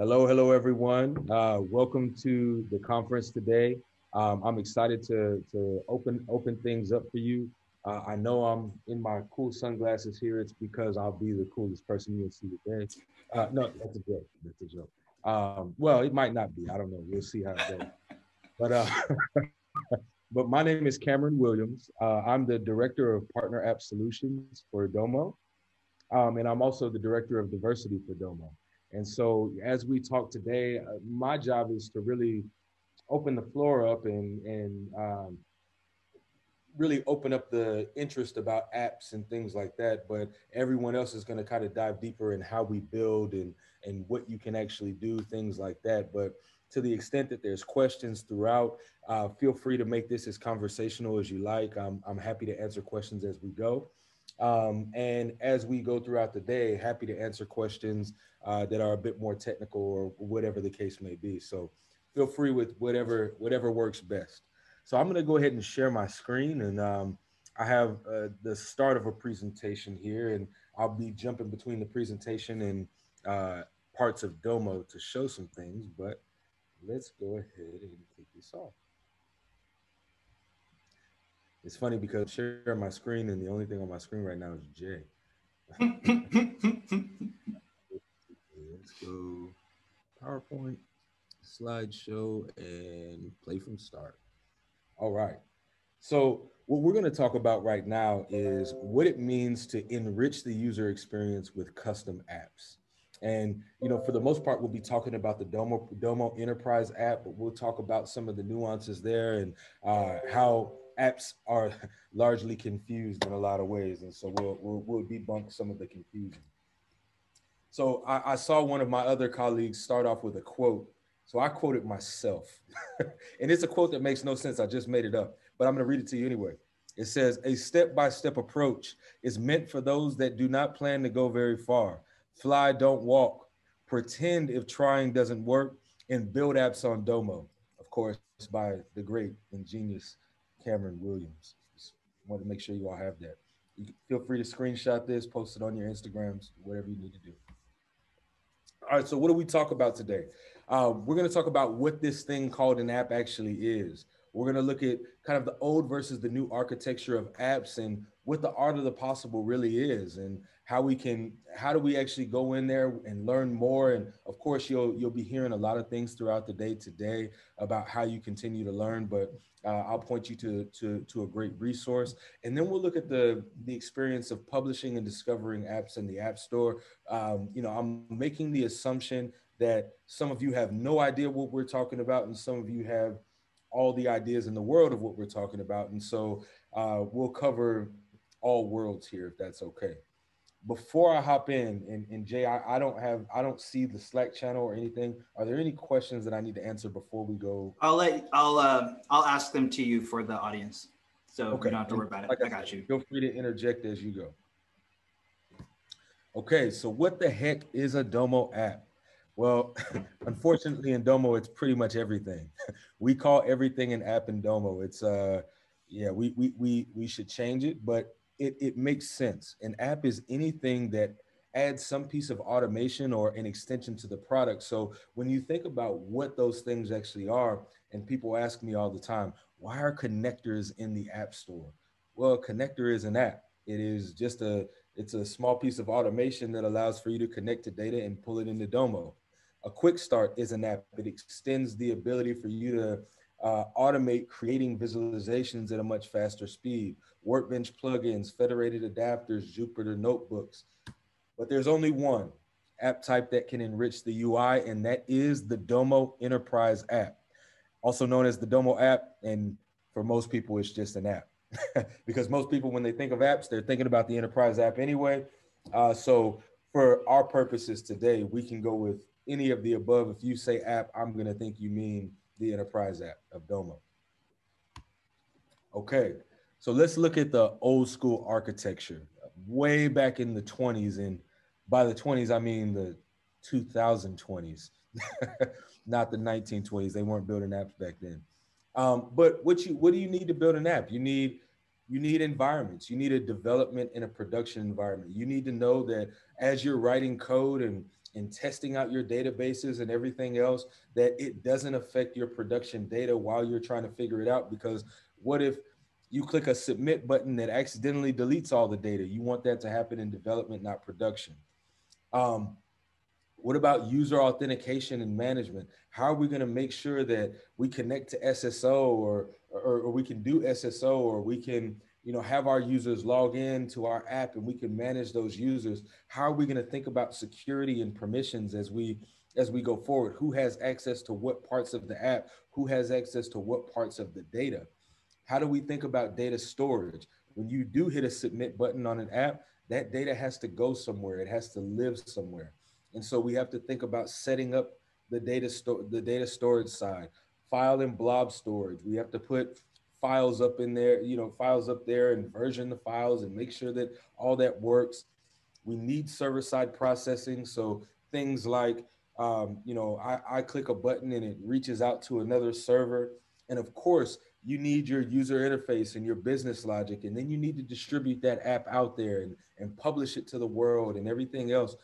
Hello, everyone. Welcome to the conference today. I'm excited to open things up for you. I know I'm in my cool sunglasses here. It's because I'll be the coolest person you'll see today. No, that's a joke. That's a joke. Well, it might not be. I don't know. We'll see how it goes. But but my name is Cameron Williams. I'm the director of Partner App Solutions for Domo. And I'm also the director of diversity for Domo. And so as we talk today, my job is to really open the floor up and really open up the interest about apps and things like that. But everyone else is going to kind of dive deeper in how we build and what you can actually do, things like that. But to the extent that there's questions throughout, feel free to make this as conversational as you like. I'm happy to answer questions as we go. And as we go throughout the day, happy to answer questions that are a bit more technical or whatever the case may be. So feel free with whatever works best. So I'm going to go ahead and share my screen, and I have the start of a presentation here, and I'll be jumping between the presentation and parts of Domo to show some things, but let's go ahead and kick this off. It's funny because I share my screen and the only thing on my screen right now is Jay. Let's go PowerPoint, slideshow, and play from start. All right. So what we're going to talk about right now is what it means to enrich the user experience with custom apps. And, for the most part, we'll be talking about the Domo Enterprise app, but we'll talk about some of the nuances there and how apps are largely confused in a lot of ways. And so we'll debunk some of the confusion. So I saw one of my other colleagues start off with a quote. So I quoted myself. And it's a quote that makes no sense. I just made it up, but I'm going to read it to you anyway. It says, "A step-by-step approach is meant for those that do not plan to go very far. Fly, don't walk. Pretend if trying doesn't work, and build apps on Domo." Of course, by the great and genius Cameron Williams. Just wanted to make sure you all have that. You can feel free to screenshot this, post it on your Instagrams, whatever you need to do. All right, so what do we talk about today? We're going to talk about what this thing called an app actually is. We're going to look at kind of the old versus the new architecture of apps and what the art of the possible really is and how do we actually go in there and learn more. And of course, you'll be hearing a lot of things throughout the day today about how you continue to learn, but I'll point you to a great resource. And then we'll look at the experience of publishing and discovering apps in the App Store. I'm making the assumption that some of you have no idea what we're talking about, and some of you have all the ideas in the world of what we're talking about. And so we'll cover all worlds here, if that's okay. Before I hop in, and Jay, I don't see the Slack channel or anything. Are there any questions that I need to answer before we go? I'll ask them to you for the audience. So okay. You don't have to worry about it. Like I got you. Feel free to interject as you go. Okay, so what the heck is a Domo app? Well, unfortunately in Domo, it's pretty much everything. We call everything an app in Domo. It's we should change it, but it makes sense. An app is anything that adds some piece of automation or an extension to the product. So when you think about what those things actually are, and people ask me all the time, why are connectors in the App Store? Well, a connector is an app. It is just it's a small piece of automation that allows for you to connect to data and pull it into Domo. A quick start is an app. It extends the ability for you to automate creating visualizations at a much faster speed. Workbench plugins, federated adapters, Jupyter notebooks. But there's only one app type that can enrich the UI, and that is the Domo Enterprise App, also known as the Domo app. And for most people, it's just an app. Because most people, when they think of apps, they're thinking about the Enterprise app anyway. So for our purposes today, we can go with any of the above. If you say app, I'm going to think you mean the Enterprise app of Domo. Okay, so let's look at the old school architecture way back in the 20s. And by the 20s, I mean the 2020s, not the 1920s. They weren't building apps back then. But what do you need to build an app? You need environments. You need a development and a production environment. You need to know that as you're writing code and and testing out your databases and everything else, that it doesn't affect your production data while you're trying to figure it out. Because what if you click a submit button that accidentally deletes all the data? You want that to happen in development, not production. Um, what about user authentication and management? How are we going to make sure that we connect to SSO, or we can do SSO, or we can, have our users log in to our app and we can manage those users? How are we going to think about security and permissions as we go forward? Who has access to what parts of the app? Who has access to what parts of the data? How do we think about data storage? When you do hit a submit button on an app, that data has to go somewhere. It has to live somewhere. And so we have to think about setting up the data storage side, file and blob storage. We have to put files up in there, files up there, and version the files and make sure that all that works. We need server side processing. So things like, I click a button and it reaches out to another server. And of course, you need your user interface and your business logic. And then you need to distribute that app out there and publish it to the world and everything else.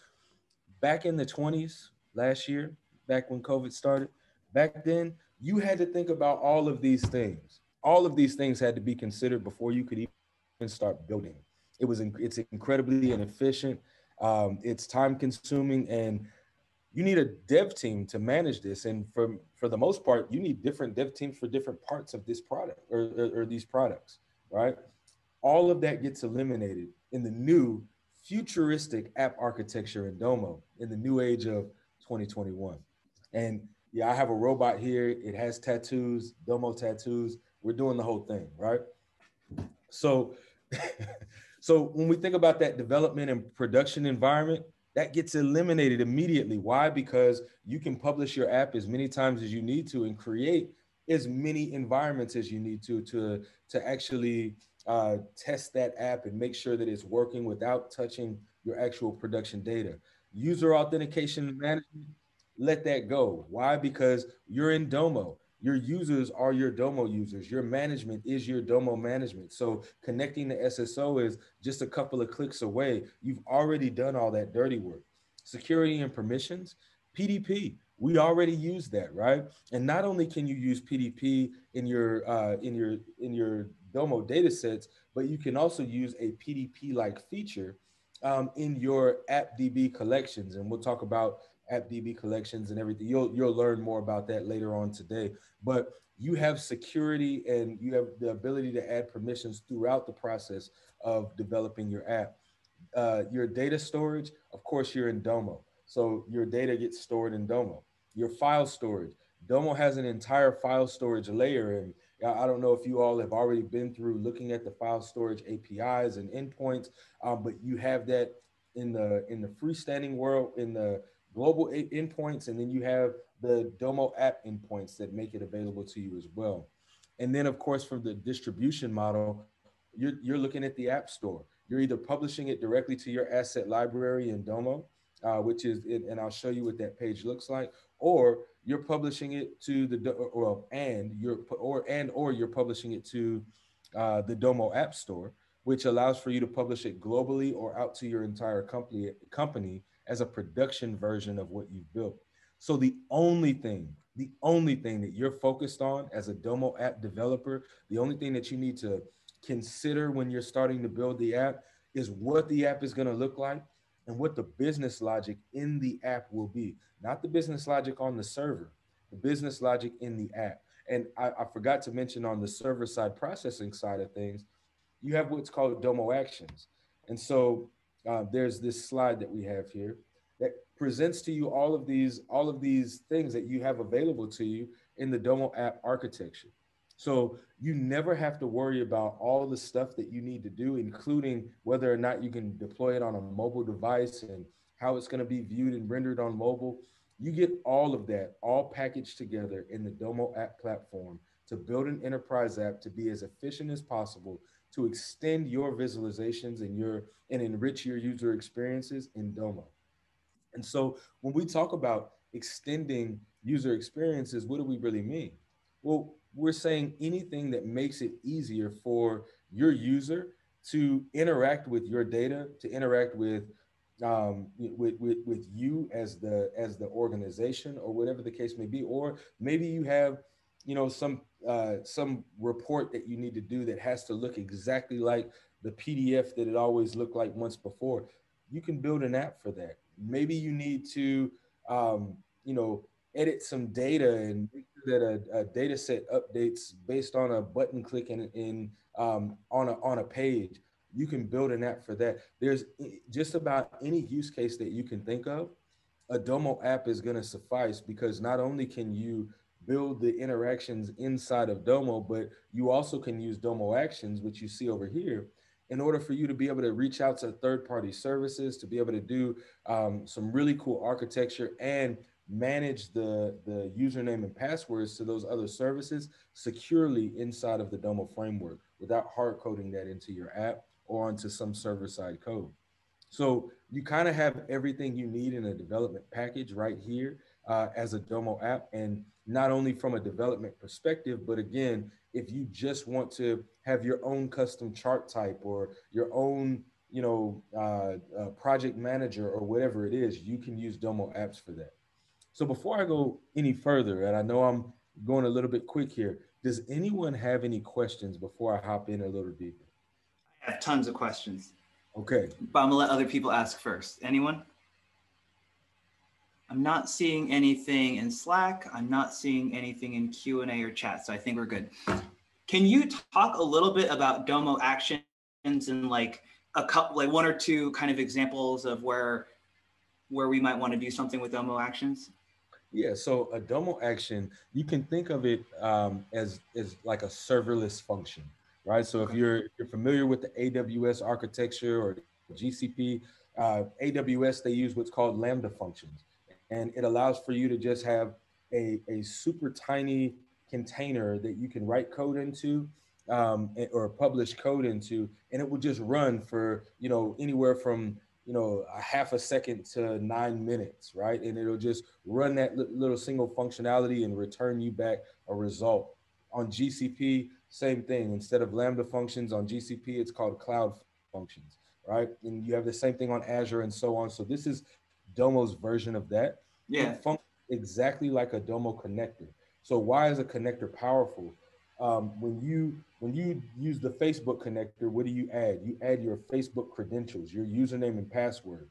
Back in the 20s, last year, back when COVID started, back then, you had to think about all of these things. All of these things had to be considered before you could even start building. It's incredibly inefficient. It's time consuming, and you need a dev team to manage this. And for the most part, you need different dev teams for different parts of this product, or these products, right? All of that gets eliminated in the new futuristic app architecture in Domo in the new age of 2021. And yeah, I have a robot here. It has tattoos, Domo tattoos. We're doing the whole thing, right? So, so when we think about that development and production environment, that gets eliminated immediately. Why? Because you can publish your app as many times as you need to and create as many environments as you need to actually test that app and make sure that it's working without touching your actual production data. User authentication and management, let that go. Why? Because you're in Domo. Your users are your Domo users. Your management is your Domo management. So connecting to SSO is just a couple of clicks away. You've already done all that dirty work. Security and permissions, PDP. We already use that, right? And not only can you use PDP in your Domo data sets, but you can also use a PDP-like feature in your AppDB collections. And we'll talk about AppDB collections and everything. You'll learn more about that later on today. But you have security and you have the ability to add permissions throughout the process of developing your app. Your data storage, of course, you're in Domo. So your data gets stored in Domo. Your file storage, Domo has an entire file storage layer. And I don't know if you all have already been through looking at the file storage APIs and endpoints, but you have that in the freestanding world, in the global endpoints, and then you have the Domo app endpoints that make it available to you as well. And then, of course, from the distribution model, you're looking at the App Store. You're either publishing it directly to your asset library in Domo, which is, and I'll show you what that page looks like, or you're publishing it to or you're publishing it to the Domo App Store, which allows for you to publish it globally or out to your entire company as a production version of what you've built. So the only thing that you're focused on as a Domo app developer, the only thing that you need to consider when you're starting to build the app is what the app is going to look like and what the business logic in the app will be. Not the business logic on the server, the business logic in the app. And I forgot to mention, on the server side processing side of things, you have what's called Domo Actions. And so there's this slide that we have here that presents to you all of these things that you have available to you in the Domo app architecture. So you never have to worry about all the stuff that you need to do, including whether or not you can deploy it on a mobile device and how it's going to be viewed and rendered on mobile. You get all of that all packaged together in the Domo app platform to build an enterprise app to be as efficient as possible, to extend your visualizations and enrich your user experiences in Domo. And so when we talk about extending user experiences, what do we really mean? Well, we're saying anything that makes it easier for your user to interact with your data, to interact with with you as the organization, or whatever the case may be. Or maybe you have, some report that you need to do that has to look exactly like the PDF that it always looked like once before. You can build an app for that. Maybe you need to, um, you know edit some data and make sure that a data set updates based on a button click on a page. You can build an app for that. There's just about any use case that you can think of. A Domo app is going to suffice, because not only can you build the interactions inside of Domo, but you also can use Domo Actions, which you see over here, in order for you to be able to reach out to third-party services, to be able to do some really cool architecture and manage the username and passwords to those other services securely inside of the Domo framework without hard coding that into your app or onto some server-side code. So you kind of have everything you need in a development package right here as a Domo app. And not only from a development perspective, but again, if you just want to have your own custom chart type or your own, project manager or whatever it is, you can use Domo apps for that. So before I go any further, and I know I'm going a little bit quick here, does anyone have any questions before I hop in a little deeper? I have tons of questions. Okay. But I'm gonna let other people ask first. Anyone? I'm not seeing anything in Slack. I'm not seeing anything in Q&A or chat, so I think we're good. Can you talk a little bit about Domo Actions and like a couple, like one or two kind of examples of where we might want to do something with Domo Actions? Yeah, so a Domo action, you can think of it as like a serverless function, right? So if you're familiar with the AWS architecture or GCP, AWS, they use what's called Lambda functions, and it allows for you to just have a super tiny container that you can write code into, or publish code into, and it will just run for anywhere from a half a second to 9 minutes, right? And it'll just run that little single functionality and return you back a result. On GCP, same thing. Instead of Lambda functions on GCP, it's called Cloud Functions, right? And you have the same thing on Azure and so on. So this is Domo's version of that. Yeah. It functions exactly like a Domo connector. So why is a connector powerful? When you use the Facebook connector, what do you add? You add your Facebook credentials, your username and password.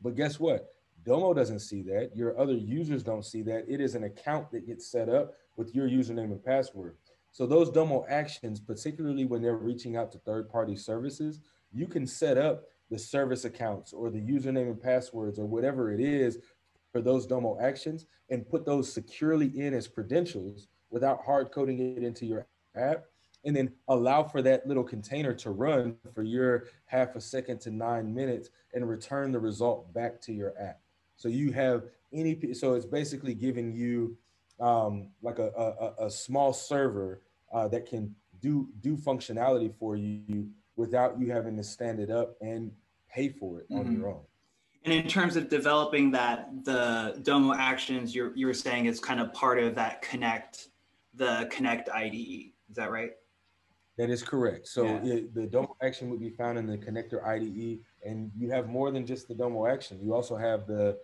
But guess what? Domo doesn't see that. Your other users don't see that. It is an account that gets set up with your username and password. So those Domo actions, particularly when they're reaching out to third-party services, you can set up the service accounts or the username and passwords or whatever it is for those Domo actions and put those securely in as credentials without hard coding it into your app, and then allow for that little container to run for your half a second to 9 minutes and return the result back to your app. So you have so it's basically giving you like a small server that can do functionality for you without you having to stand it up and pay for it on your own. And in terms of developing that, the Domo Actions, you were saying is kind of part of that the Connect IDE. Is that right? That is correct. So the Domo action would be found in the connector IDE, and you have more than just the Domo action. You also have the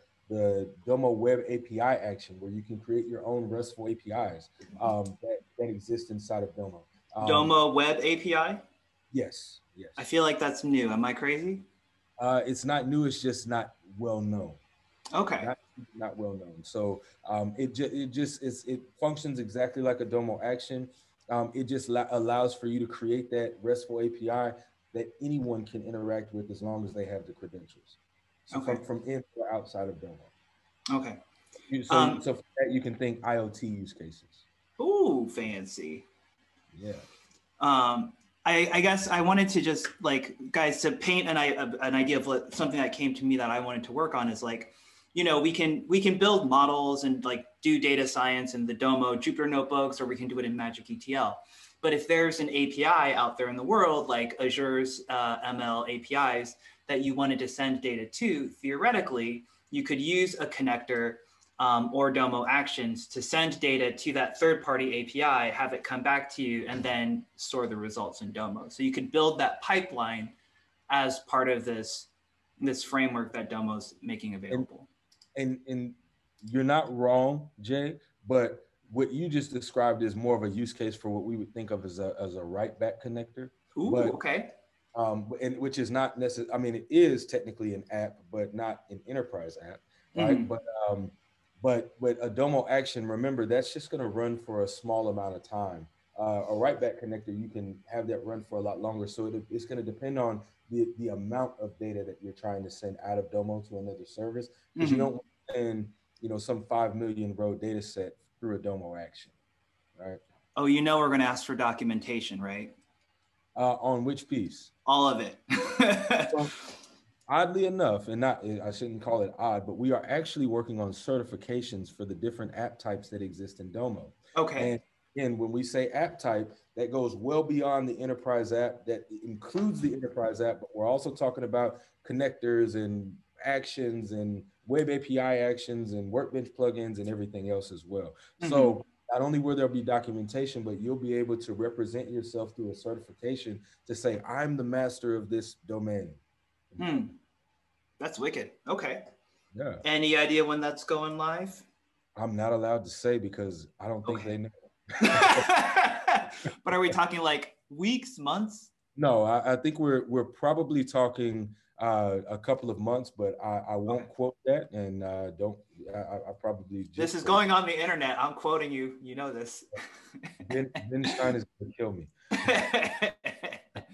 Domo Web API action, where you can create your own RESTful APIs that exist inside of Domo. Domo Web API? Yes, yes. I feel like that's new. Am I crazy? It's not new. It's just not well known. Okay. Not well known. So it functions exactly like a Domo action. It just allows for you to create that RESTful API that anyone can interact with as long as they have the credentials. So from in or outside of Domo. Okay. So for that, you can think IoT use cases. Ooh, fancy. Yeah. I guess I wanted to just guys, to paint an idea of something that came to me that I wanted to work on is we can build models and do data science in the Domo Jupyter notebooks, or we can do it in Magic ETL. But if there's an API out there in the world, like Azure's ML APIs, that you wanted to send data to, theoretically, you could use a connector or Domo Actions to send data to that third-party API, have it come back to you, and then store the results in Domo. So you could build that pipeline as part of this this framework that Domo's making And available. and you're not wrong, Jay, but what you just described is more of a use case for what we would think of as a RightBack connector. Ooh, But okay. and which is not necessarily, I mean, it is technically an app, but not an enterprise app, right? Mm-hmm. Um, but a Domo action, remember, that's just going to run for a small amount of time. A write-back connector, you can have that run for a lot longer. So it's going to depend on the amount of data that you're trying to send out of Domo to another service, because you Mm-hmm. don't want to send, some 5 million row data set through a Domo action, right? Oh, you know we're going to ask for documentation, right? On which piece? All of it. Well, oddly enough, and not, I shouldn't call it odd, but we are actually working on certifications for the different app types that exist in Domo. Okay. And again, when we say app type, that goes well beyond the enterprise app, that includes the enterprise app, but we're also talking about connectors and actions and web API actions and workbench plugins and everything else as well. Mm-hmm. So not only will there be documentation, but you'll be able to represent yourself through a certification to say, I'm the master of this domain. Hmm. That's wicked. Okay. Yeah. Any idea when that's going live? I'm not allowed to say because I don't think they Okay. know. But are we talking like weeks, months? No, I think we're probably talking a couple of months, but I Okay. won't quote that, and don't. I probably This just is quote. going on the internet. I'm quoting you. You know this. Ben Stein is going to kill me.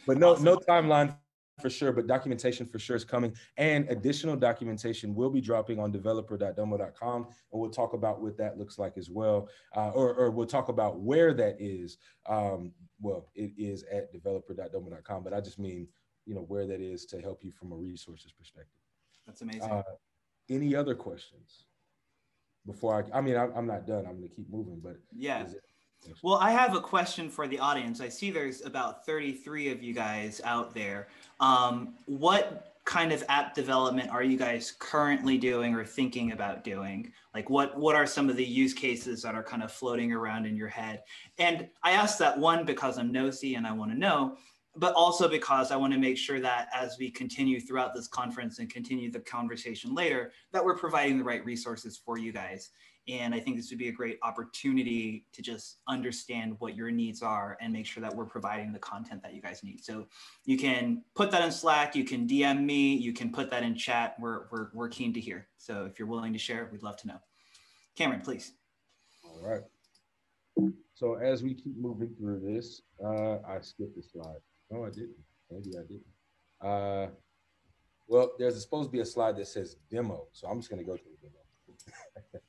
But Awesome. no timeline for sure, but documentation for sure is coming. And additional documentation will be dropping on developer.domo.com. And we'll talk about what that looks like as well. Or we'll talk about where that is. Well, it is at developer.domo.com, but I just mean, where that is to help you from a resources perspective. That's amazing. Uh, any other questions before I'm not done. I'm going to keep moving, but Yeah. is it? Well, I have a question for the audience. I see there's about 33 of you guys out there. What kind of app development are you guys currently doing or thinking about doing? Like what are some of the use cases that are kind of floating around in your head? And I ask that, one, because I'm nosy and I want to know, but also because I want to make sure that as we continue throughout this conference and continue the conversation later, that we're providing the right resources for you guys. And I think this would be a great opportunity to just understand what your needs are and make sure that we're providing the content that you guys need. So you can put that in Slack, you can DM me, you can put that in chat. We're keen to hear. So if you're willing to share, we'd love to know. Cameron, please. All right. So as we keep moving through this, I skipped a slide. No, I didn't. Maybe I didn't. Well, there's supposed to be a slide that says demo, so I'm just going to go to the demo.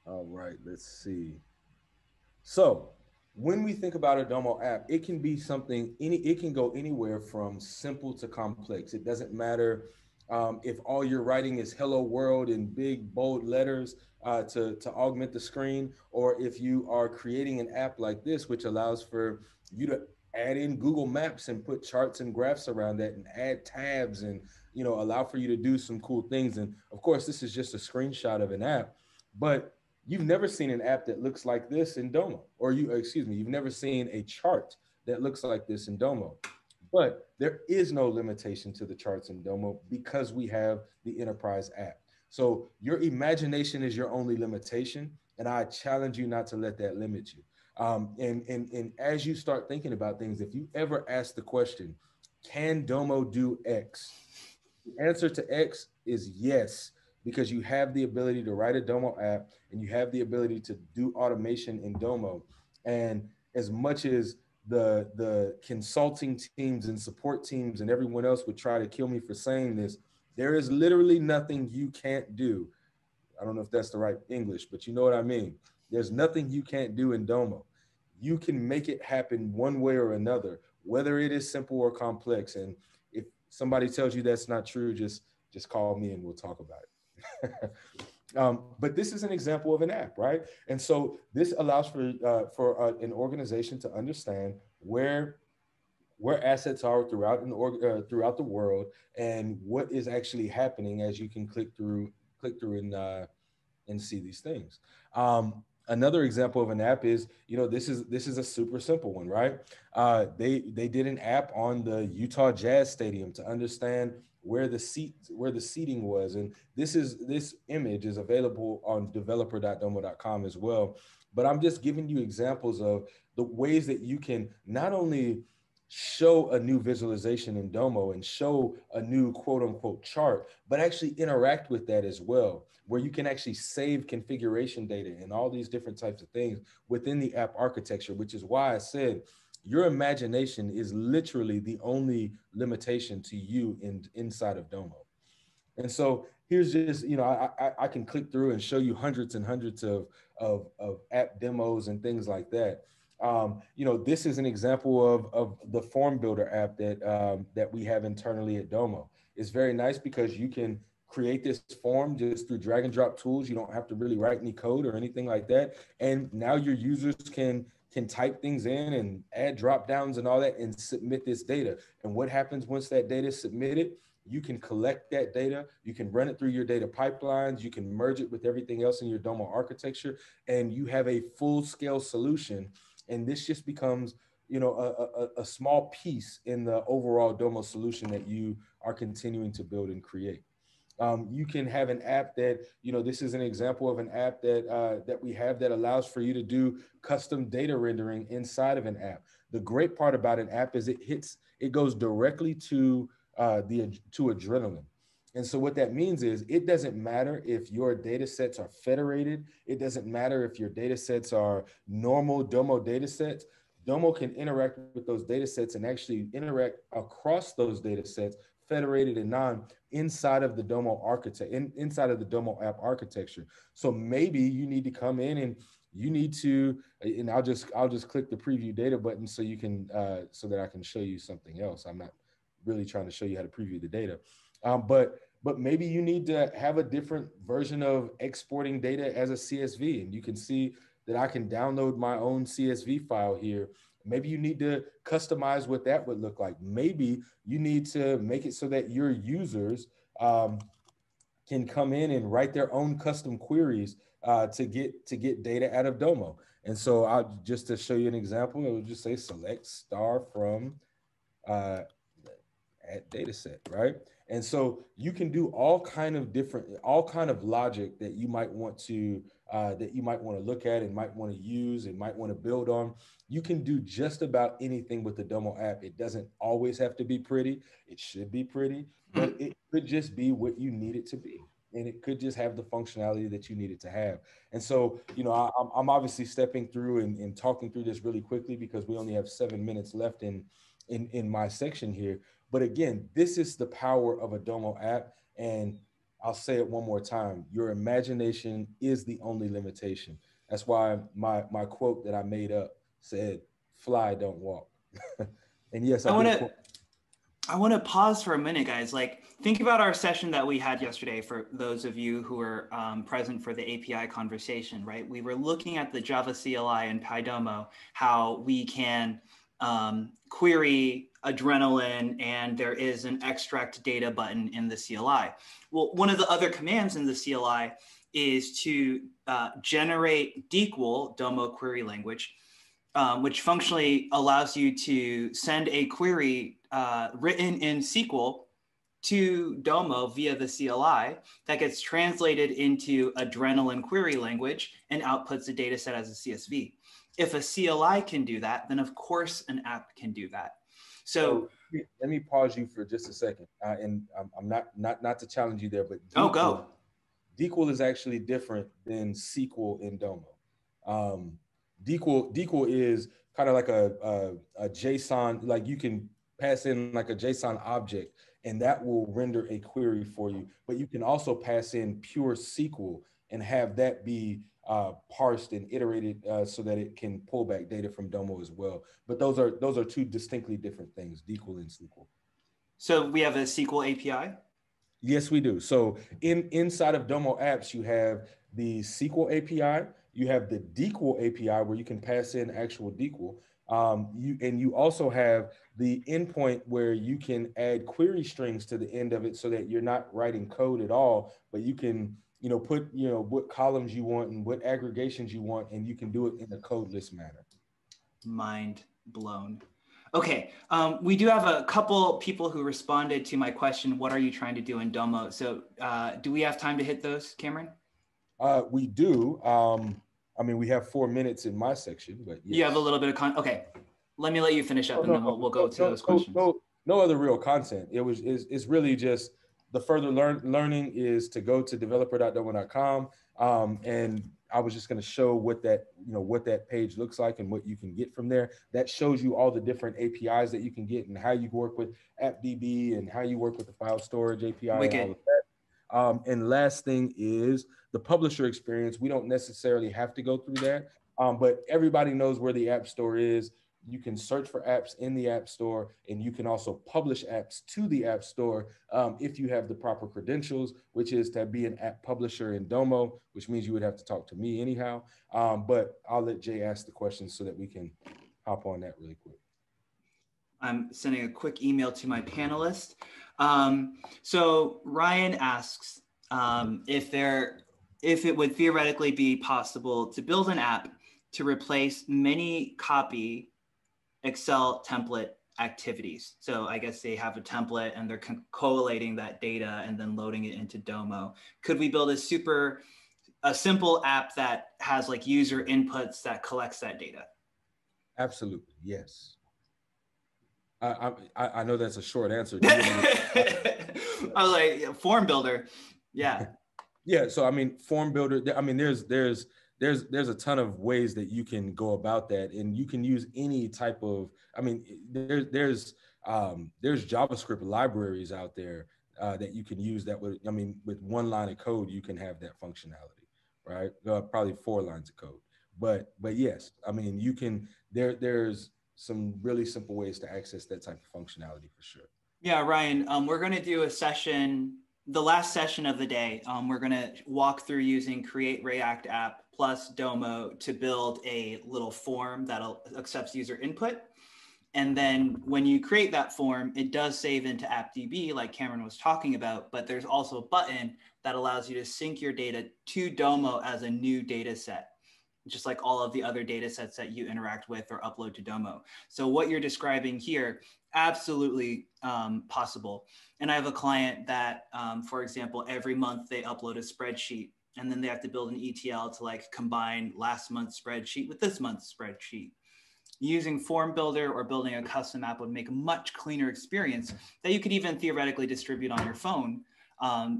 All right, let's see. So when we think about a Domo app, it can be something, it can go anywhere from simple to complex. It doesn't matter if all you're writing is hello world in big, bold letters to augment the screen, or if you are creating an app like this, which allows for you to add in Google Maps and put charts and graphs around that and add tabs and, allow for you to do some cool things. And of course, this is just a screenshot of an app, but you've never seen an app that looks like this in Domo, or you've never seen a chart that looks like this in Domo. But there is no limitation to the charts in Domo because we have the enterprise app. So your imagination is your only limitation, and I challenge you not to let that limit you. And as you start thinking about things, if you ever ask the question, can Domo do X? The answer to X is yes, because you have the ability to write a Domo app and you have the ability to do automation in Domo. And as much as the consulting teams and support teams and everyone else would try to kill me for saying this, there is literally nothing you can't do. I don't know if that's the right English, but you know what I mean. There's nothing you can't do in Domo. You can make it happen one way or another, whether it is simple or complex. And if somebody tells you that's not true, just call me and we'll talk about it. But this is an example of an app, right? And so this allows for an organization to understand where assets are throughout the world and what is actually happening as you can click through and see these things. Another example of an app is, this is a super simple one, right? They did an app on the Utah Jazz Stadium to understand where the seating was, and this image is available on developer.domo.com as well. But I'm just giving you examples of the ways that you can not only show a new visualization in Domo and show a new quote unquote chart, but actually interact with that as well, where you can actually save configuration data and all these different types of things within the app architecture, which is why I said your imagination is literally the only limitation to you inside of Domo. And so here's just, I can click through and show you hundreds and hundreds of app demos and things like that. This is an example of the form builder app that we have internally at Domo. It's very nice because you can create this form just through drag and drop tools. You don't have to really write any code or anything like that. And now your users can type things in and add drop downs and all that and submit this data. And what happens once that data is submitted? You can collect that data, you can run it through your data pipelines, you can merge it with everything else in your Domo architecture, and you have a full scale solution. And this just becomes, a small piece in the overall Domo solution that you are continuing to build and create. You can have an app that, this is an example of an app that we have that allows for you to do custom data rendering inside of an app. The great part about an app is it goes directly to Adrenaline. And so what that means is it doesn't matter if your data sets are federated. It doesn't matter if your data sets are normal Domo data sets. Domo can interact with those data sets and actually interact across those data sets, federated and non, inside of the Domo inside of the Domo app architecture. So maybe you need to come in and you need to, and I'll just click the preview data button so you can so that I can show you something else. I'm not really trying to show you how to preview the data. But maybe you need to have a different version of exporting data as a CSV. And you can see that I can download my own CSV file here. Maybe you need to customize what that would look like. Maybe you need to make it so that your users can come in and write their own custom queries to get data out of Domo. And so just to show you an example, it would just say select star from at data set, right? And so you can do all kind of logic that you might want to look at and might want to use and might want to build on. You can do just about anything with the Domo app. It doesn't always have to be pretty. It should be pretty, but it could just be what you need it to be. And it could just have the functionality that you need it to have. And so, I'm obviously stepping through and talking through this really quickly because we only have 7 minutes left in my section here. But again, this is the power of a Domo app. And I'll say it one more time. Your imagination is the only limitation. That's why my quote that I made up said, fly, don't walk. And yes, I want to pause for a minute, guys. Like, think about our session that we had yesterday for those of you who were present for the API conversation, right? We were looking at the Java CLI and PyDomo, how we can query Adrenaline, and there is an extract data button in the CLI. Well, one of the other commands in the CLI is to generate DQL, Domo query language, which functionally allows you to send a query written in SQL to Domo via the CLI that gets translated into Adrenaline query language and outputs the data set as a CSV. If a CLI can do that, then of course an app can do that. So let me pause you for just a second, and I'm not to challenge you there, but go. DQL is actually different than SQL in Domo. DQL is kind of like a JSON, like you can pass in like a JSON object, and that will render a query for you. But you can also pass in pure SQL and have that be parsed and iterated so that it can pull back data from Domo as well. But those are two distinctly different things, DQL and SQL. So we have a SQL API? Yes, we do. So inside of Domo apps, you have the SQL API, you have the DQL API where you can pass in actual DQL. You also have the endpoint where you can add query strings to the end of it so that you're not writing code at all, but you can put, what columns you want and what aggregations you want, and you can do it in a codeless manner. Mind blown. Okay, we do have a couple people who responded to my question, what are you trying to do in Domo? So do we have time to hit those, Cameron? We do. We have 4 minutes in my section, but yes. You have a little bit of okay. Let me let you finish up, and then we'll go to those questions. No other real content. It's really just the further learning is to go to developer.domo.com, and I was just going to show what that page looks like and what you can get from there. That shows you all the different APIs that you can get and how you work with AppDB and how you work with the file storage API and all of that. And last thing is the publisher experience. We don't necessarily have to go through that, but everybody knows where the App Store is. You can search for apps in the App Store, and you can also publish apps to the App Store if you have the proper credentials, which is to be an app publisher in Domo, which means you would have to talk to me anyhow. But I'll let Jay ask the questions so that we can hop on that really quick. I'm sending a quick email to my panelists. So Ryan asks if it would theoretically be possible to build an app to replace many copy Excel template activities. So I guess they have a template and they're collating that data and then loading it into Domo. Could we build a simple app that has like user inputs that collects that data? Absolutely, yes. I know that's a short answer. I was like, form builder. Yeah. Yeah. So, form builder, there's a ton of ways that you can go about that, and you can use any type of, there's JavaScript libraries out there that you can use that would, with one line of code, you can have that functionality, right? Probably 4 lines of code, but yes, you can, there's some really simple ways to access that type of functionality for sure. Yeah, Ryan, we're going to do a session, the last session of the day. We're going to walk through using Create React App plus Domo to build a little form that accepts user input. And then when you create that form, it does save into AppDB like Cameron was talking about, but there's also a button that allows you to sync your data to Domo as a new data set, just like all of the other data sets that you interact with or upload to Domo. So what you're describing here, absolutely possible. And I have a client that, for example, every month they upload a spreadsheet, and then they have to build an ETL to like combine last month's spreadsheet with this month's spreadsheet. Using Form Builder or building a custom app would make a much cleaner experience that you could even theoretically distribute on your phone,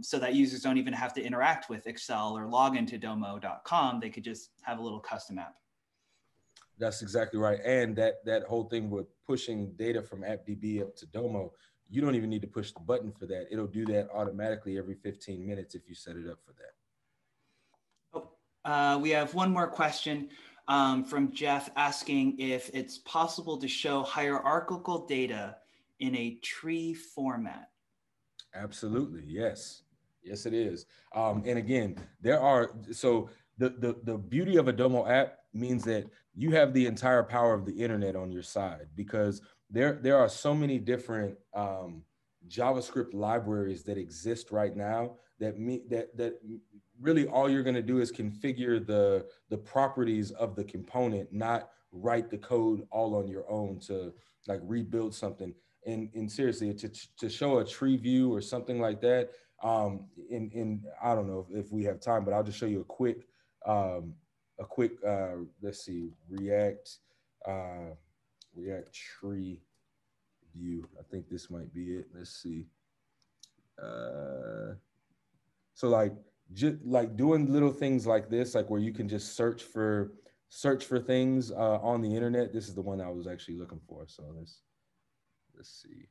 so that users don't even have to interact with Excel or log into domo.com. They could just have a little custom app. That's exactly right. And that whole thing with pushing data from AppDB up to Domo, you don't even need to push the button for that. It'll do that automatically every 15 minutes if you set it up for that. We have one more question from Jeff asking if it's possible to show hierarchical data in a tree format. Absolutely, yes. Yes, it is. And again, the beauty of a Domo app means that you have the entire power of the internet on your side, because there are so many different JavaScript libraries that exist right now that really all you're going to do is configure the properties of the component, not write the code all on your own to like rebuild something. And seriously, to show a tree view or something like that, in I don't know if we have time, but I'll just show you a quick let's see, React tree view. I think this might be it. Let's see. So just like doing little things like this, like where you can just search for things on the internet. This is the one I was actually looking for. So let's see.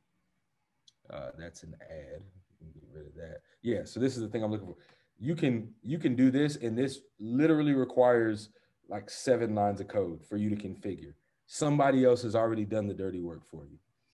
That's an ad. You can get rid of that. Yeah. So this is the thing I'm looking for. You can do this, and this literally requires like 7 lines of code for you to configure. Somebody else has already done the dirty work for you.